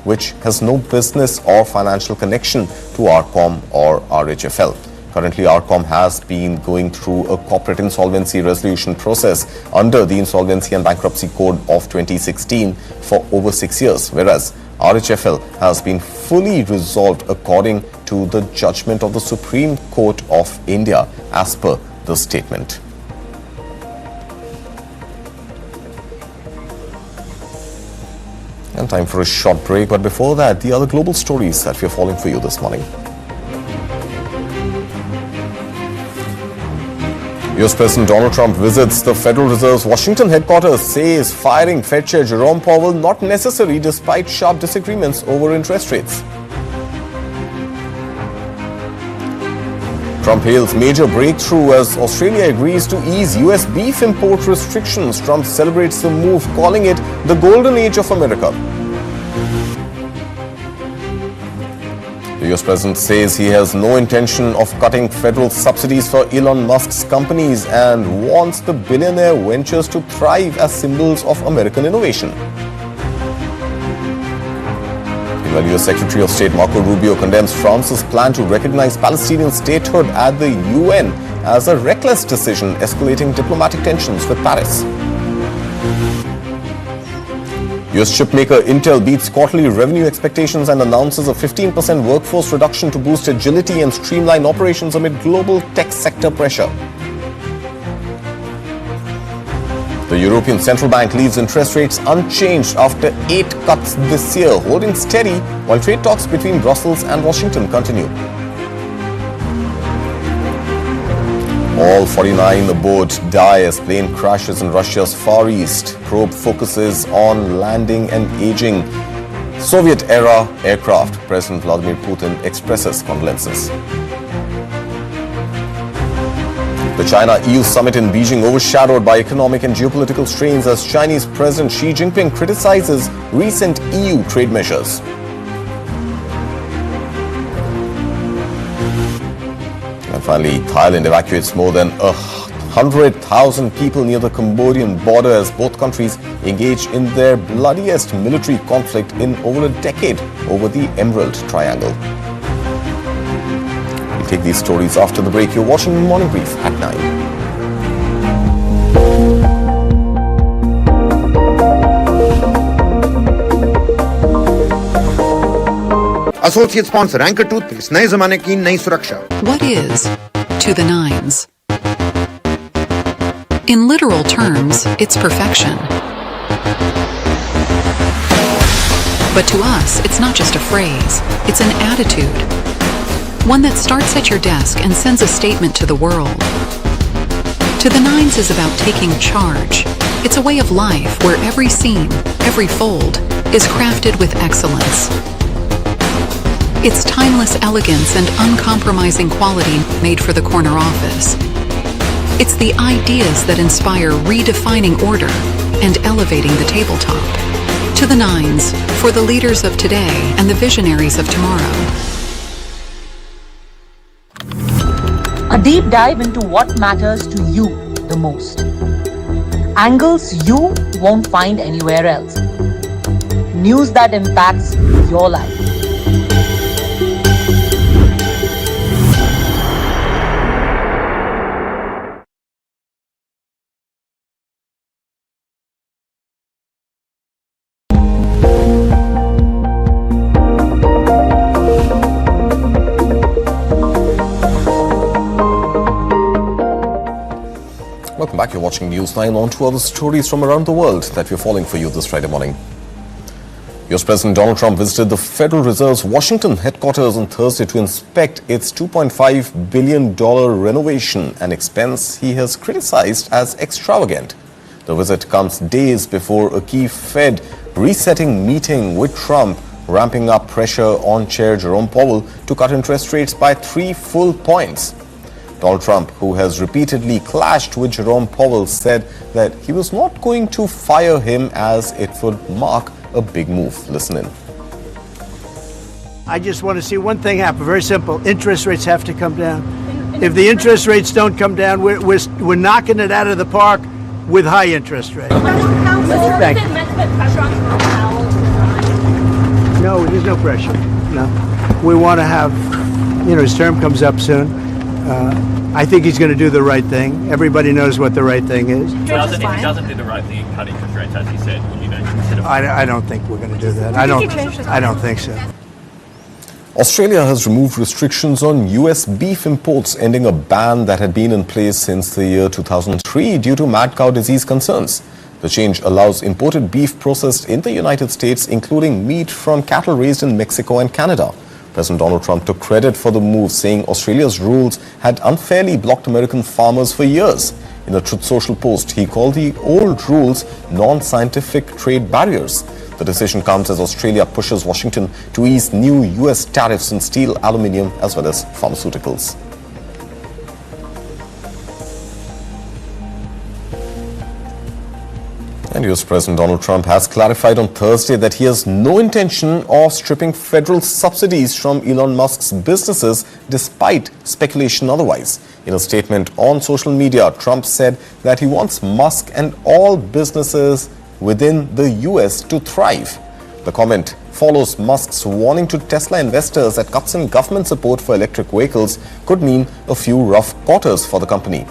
which has no business or financial connection to RCOM or RHFL. Currently, RCOM has been going through a corporate insolvency resolution process under the Insolvency and Bankruptcy Code of 2016 for over 6 years, whereas RHFL has been fully resolved according to the judgment of the Supreme Court of India, as per the statement. And time for a short break, but before that, the other global stories that we are following for you this morning. US President Donald Trump visits the Federal Reserve's Washington headquarters, says firing Fed Chair Jerome Powell not necessary despite sharp disagreements over interest rates. Trump hails major breakthrough as Australia agrees to ease US beef import restrictions. Trump celebrates the move, calling it the golden age of America. The US president says he has no intention of cutting federal subsidies for Elon Musk's companies and wants the billionaire ventures to thrive as symbols of American innovation. Meanwhile, US Secretary of State Marco Rubio condemns France's plan to recognize Palestinian statehood at the UN as a reckless decision, escalating diplomatic tensions with Paris. US chipmaker Intel beats quarterly revenue expectations and announces a 15% workforce reduction to boost agility and streamline operations amid global tech sector pressure. The European Central Bank leaves interest rates unchanged after 8 cuts this year, holding steady while trade talks between Brussels and Washington continue. All 49 aboard die as plane crashes in Russia's Far East. Probe focuses on landing and aging Soviet-era aircraft. President Vladimir Putin expresses condolences. The China-EU summit in Beijing overshadowed by economic and geopolitical strains as Chinese President Xi Jinping criticizes recent EU trade measures. And finally, Thailand evacuates more than 100,000 people near the Cambodian border as both countries engage in their bloodiest military conflict in over a decade over the Emerald Triangle. We'll take these stories after the break. You're watching Morning Brief at 9. Associate sponsor anchor toothpaste, नए जमाने की नई सुरक्षा. What is to the nines? In literal terms, it's perfection. But to us, it's not just a phrase, it's an attitude. One that starts at your desk and sends a statement to the world. To the nines is about taking charge. It's a way of life where every seam, every fold is crafted with excellence. It's timeless elegance and uncompromising quality made for the corner office. It's the ideas that inspire redefining order and elevating the tabletop. To the nines, for the leaders of today and the visionaries of tomorrow. A deep dive into what matters to you the most. Angles you won't find anywhere else. News that impacts your life. back. You're watching News 9. On to other stories from around the world that we're following for you this Friday morning. US President Donald Trump visited the Federal Reserve's Washington headquarters on Thursday to inspect its $2.5 billion renovation, an expense he has criticized as extravagant. The visit comes days before a key Fed resetting meeting with Trump, ramping up pressure on Chair Jerome Powell to cut interest rates by 3 full points. Donald Trump, who has repeatedly clashed with Jerome Powell, said that he was not going to fire him as it would mark a big move. Listen in. I just want to see one thing happen. Very simple. Interest rates have to come down. If the interest rates don't come down, we're knocking it out of the park with high interest rates. Thank you. No, there's no pressure. No. We want to have, his term comes up soon. I think he's going to do the right thing. Everybody knows what the right thing is. If he doesn't do the right thing and cut interest rates, as he said, would you then consider? I don't think we're going to do that. I don't think so. Australia has removed restrictions on US beef imports, ending a ban that had been in place since the year 2003 due to mad cow disease concerns. The change allows imported beef processed in the United States, including meat from cattle raised in Mexico and Canada. President Donald Trump took credit for the move, saying Australia's rules had unfairly blocked American farmers for years. In a Truth Social post, he called the old rules non-scientific trade barriers. The decision comes as Australia pushes Washington to ease new US tariffs on steel, aluminium, as well as pharmaceuticals. And US President Donald Trump has clarified on Thursday that he has no intention of stripping federal subsidies from Elon Musk's businesses, despite speculation otherwise. In a statement on social media, Trump said that he wants Musk and all businesses within the US to thrive. The comment follows Musk's warning to Tesla investors that cuts in government support for electric vehicles could mean a few rough quarters for the company.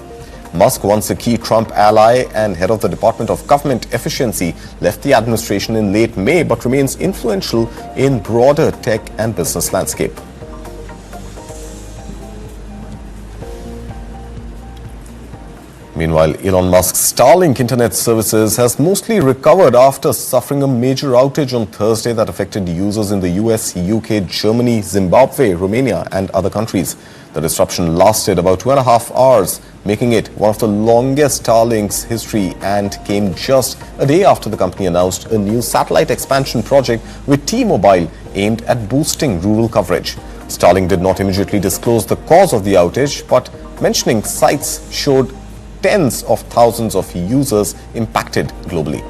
Musk, once a key Trump ally and head of the Department of Government Efficiency, left the administration in late May but remains influential in broader tech and business landscape. Meanwhile, Elon Musk's Starlink internet services has mostly recovered after suffering a major outage on Thursday that affected users in the US, UK, Germany, Zimbabwe, Romania and other countries. The disruption lasted about 2.5 hours, making it one of the longest Starlink's history, and came just a day after the company announced a new satellite expansion project with T-Mobile aimed at boosting rural coverage. Starlink did not immediately disclose the cause of the outage, but mentioning sites showed tens of thousands of users impacted globally.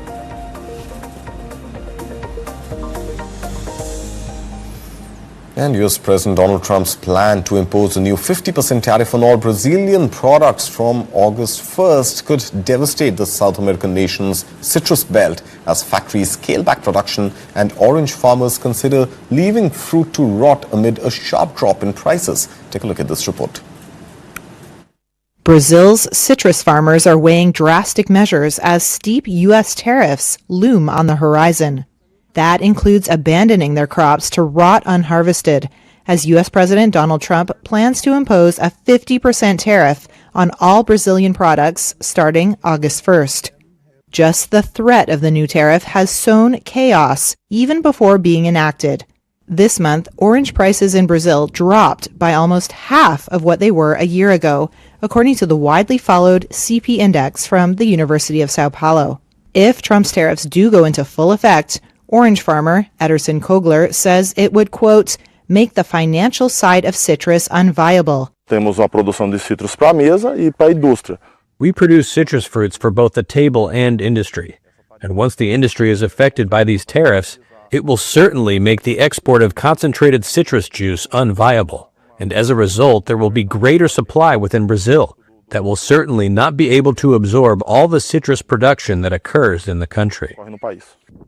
And US President Donald Trump's plan to impose a new 50% tariff on all Brazilian products from August 1st could devastate the South American nation's citrus belt as factories scale back production and orange farmers consider leaving fruit to rot amid a sharp drop in prices. Take a look at this report. Brazil's citrus farmers are weighing drastic measures as steep U.S. tariffs loom on the horizon. That includes abandoning their crops to rot unharvested, as U.S. President Donald Trump plans to impose a 50% tariff on all Brazilian products starting August 1st. Just the threat of the new tariff has sown chaos even before being enacted. This month, orange prices in Brazil dropped by almost half of what they were a year ago, according to the widely followed CP index from the University of Sao Paulo. If Trump's tariffs do go into full effect, orange farmer Ederson Kogler says it would, quote, make the financial side of citrus unviable. Temos a produção de citros para a mesa e para a indústria. We produce citrus fruits for both the table and industry. And once the industry is affected by these tariffs, it will certainly make the export of concentrated citrus juice unviable. And as a result, there will be greater supply within Brazil that will certainly not be able to absorb all the citrus production that occurs in the country.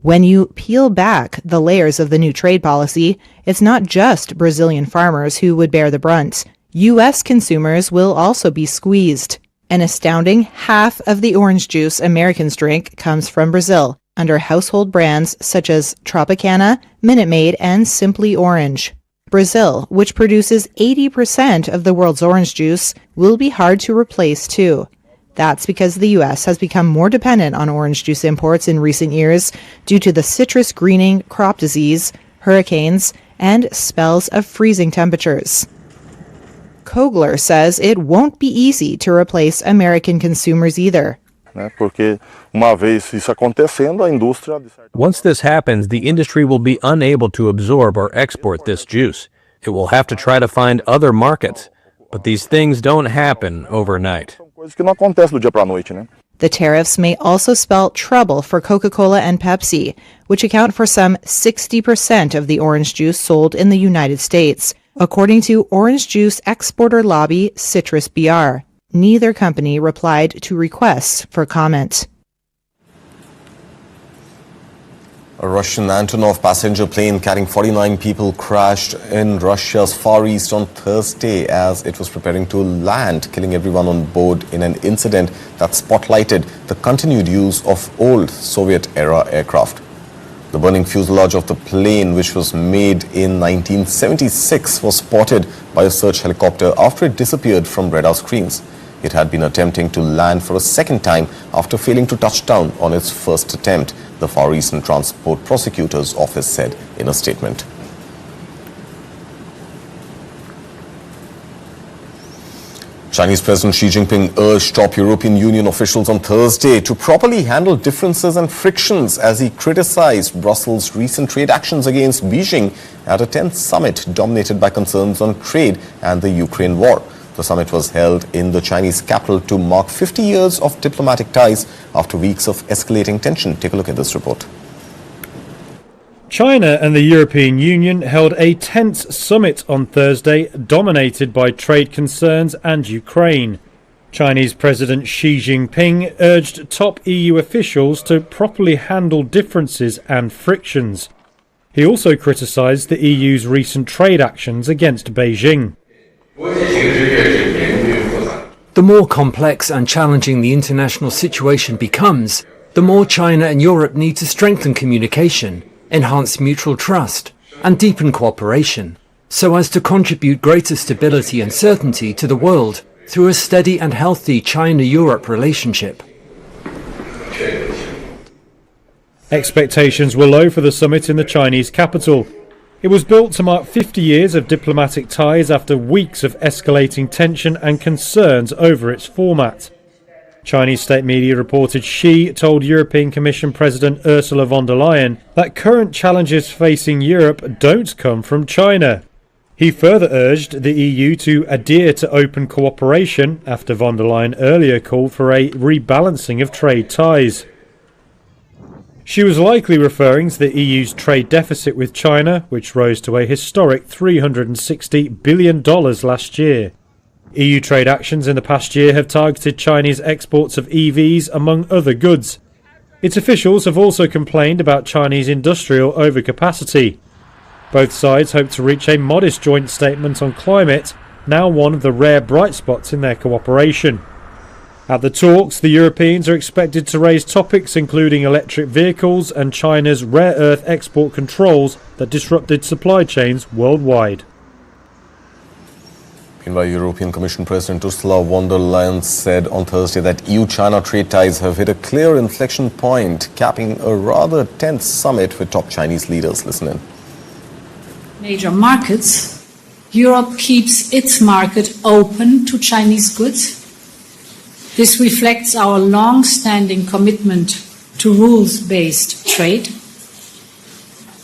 When you peel back the layers of the new trade policy, it's not just Brazilian farmers who would bear the brunt. U.S. consumers will also be squeezed. An astounding half of the orange juice Americans drink comes from Brazil, under household brands such as Tropicana, Minute Maid, and Simply Orange. Brazil, which produces 80% of the world's orange juice, will be hard to replace too. That's because the U.S. has become more dependent on orange juice imports in recent years due to the citrus greening, crop disease, hurricanes, and spells of freezing temperatures. Kogler says it won't be easy to replace American consumers either. Porque uma vez isso acontecendo, a indústria... Once this happens, the industry will be unable to absorb or export this juice. It will have to try to find other markets. But these things don't happen overnight. Coisa que não acontece do dia para a noite, né? The tariffs may also spell trouble for Coca-Cola and Pepsi, which account for some 60% of the orange juice sold in the United States, according to orange juice exporter lobby Citrus BR. Neither company replied to requests for comment. A Russian Antonov passenger plane carrying 49 people crashed in Russia's Far East on Thursday as it was preparing to land, killing everyone on board in an incident that spotlighted the continued use of old Soviet-era aircraft. The burning fuselage of the plane, which was made in 1976, was spotted by a search helicopter after it disappeared from radar screens. It had been attempting to land for a second time after failing to touch down on its first attempt, the Far Eastern Transport Prosecutor's Office said in a statement. Chinese President Xi Jinping urged top European Union officials on Thursday to properly handle differences and frictions as he criticized Brussels' recent trade actions against Beijing at a 10th summit dominated by concerns on trade and the Ukraine war. The summit was held in the Chinese capital to mark 50 years of diplomatic ties after weeks of escalating tension. Take a look at this report. China and the European Union held a tense summit on Thursday, dominated by trade concerns and Ukraine. Chinese President Xi Jinping urged top EU officials to properly handle differences and frictions. He also criticized the EU's recent trade actions against Beijing. The more complex and challenging the international situation becomes, the more China and Europe need to strengthen communication, enhance mutual trust, and deepen cooperation, so as to contribute greater stability and certainty to the world through a steady and healthy China-Europe relationship. Expectations were low for the summit in the Chinese capital. It was built to mark 50 years of diplomatic ties after weeks of escalating tension and concerns over its format. Chinese state media reported Xi told European Commission President Ursula von der Leyen that current challenges facing Europe don't come from China. He further urged the EU to adhere to open cooperation after von der Leyen earlier called for a rebalancing of trade ties. She was likely referring to the EU's trade deficit with China, which rose to a historic $360 billion last year. EU trade actions in the past year have targeted Chinese exports of EVs, among other goods. Its officials have also complained about Chinese industrial overcapacity. Both sides hope to reach a modest joint statement on climate, now one of the rare bright spots in their cooperation. At the talks, the Europeans are expected to raise topics including electric vehicles and China's rare earth export controls that disrupted supply chains worldwide. Meanwhile, European Commission President Ursula von der Leyen said on Thursday that EU-China trade ties have hit a clear inflection point, capping a rather tense summit with top Chinese leaders. Listen in. Major markets, Europe keeps its market open to Chinese goods. This reflects our long-standing commitment to rules-based trade.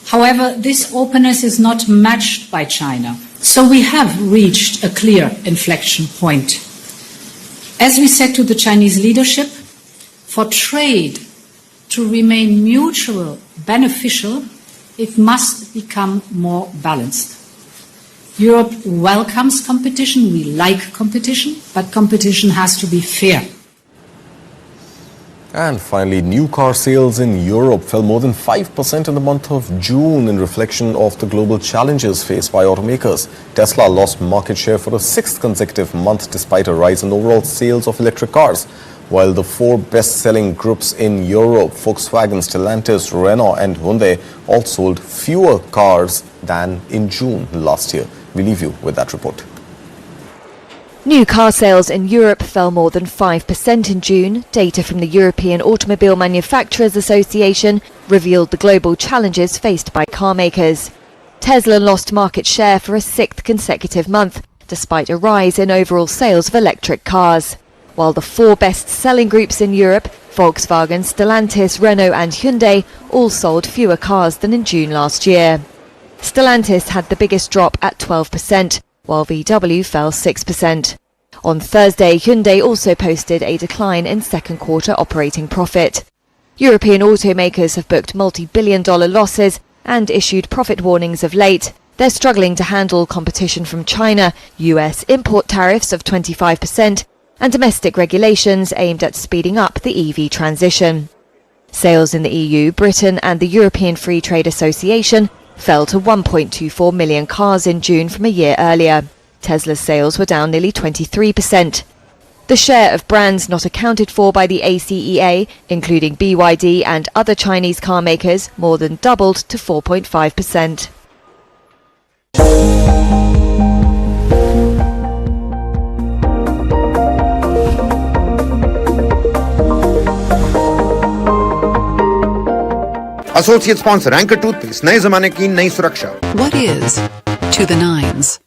However, this openness is not matched by China. So we have reached a clear inflection point. As we said to the Chinese leadership, for trade to remain mutual beneficial, it must become more balanced. Europe welcomes competition, we like competition, but competition has to be fair. And finally, new car sales in Europe fell more than 5% in the month of June in reflection of the global challenges faced by automakers. Tesla lost market share for a sixth consecutive month despite a rise in overall sales of electric cars. While the four best-selling groups in Europe, Volkswagen, Stellantis, Renault and Hyundai, all sold fewer cars than in June last year. We leave you with that report. New car sales in Europe fell more than 5% in June. Data from the European Automobile Manufacturers Association revealed the global challenges faced by car makers. Tesla lost market share for a sixth consecutive month, despite a rise in overall sales of electric cars. While the four best-selling groups in Europe, Volkswagen, Stellantis, Renault and Hyundai, all sold fewer cars than in June last year. Stellantis had the biggest drop at 12%, while VW fell 6%. On Thursday, Hyundai also posted a decline in second quarter operating profit. European automakers have booked multi-billion-dollar losses and issued profit warnings of late. They're struggling to handle competition from China, US import tariffs of 25%, and domestic regulations aimed at speeding up the EV transition. Sales in the EU, Britain and the European Free Trade Association fell to 1.24 million cars in June from a year earlier. Tesla's sales were down nearly 23%. The share of brands not accounted for by the ACEA, including BYD and other Chinese car makers, more than doubled to 4.5%. Associate sponsor anchor toothpaste नए जमाने की नई सुरक्षा. What is to the nines?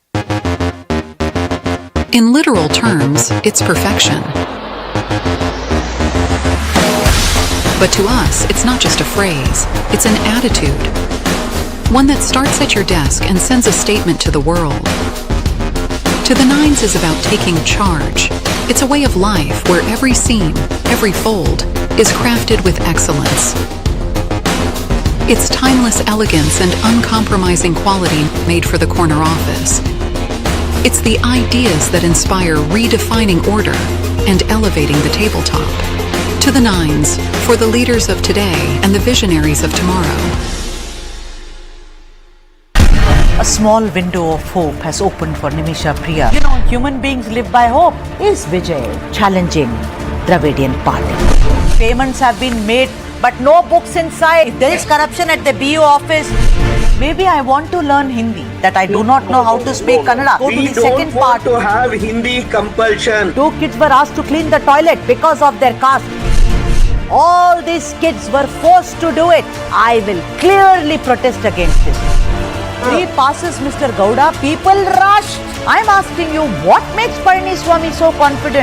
In literal terms, it's perfection. But to us, it's not just a phrase, it's an attitude. One that starts at your desk and sends a statement to the world. To the nines is about taking charge. It's a way of life where every seam, every fold, is crafted with excellence. It's timeless elegance and uncompromising quality made for the corner office. It's the ideas that inspire redefining order and elevating the tabletop. To the nines, for the leaders of today and the visionaries of tomorrow. A small window of hope has opened for Nimisha Priya. You know, human beings live by hope. Is Vijay challenging Dravidian party? Payments have been made, but no books inside. If there is corruption at the BO office, maybe I want to learn Hindi, that I do not know how to speak Kannada. Go to the second part. to have Hindi compulsion. 2 kids were asked to clean the toilet because of their caste. All these kids were forced to do it. I will clearly protest against this. 3 passes, Mr. Gowda. People rushed. I'm asking you, what makes Palaniswamy so confident?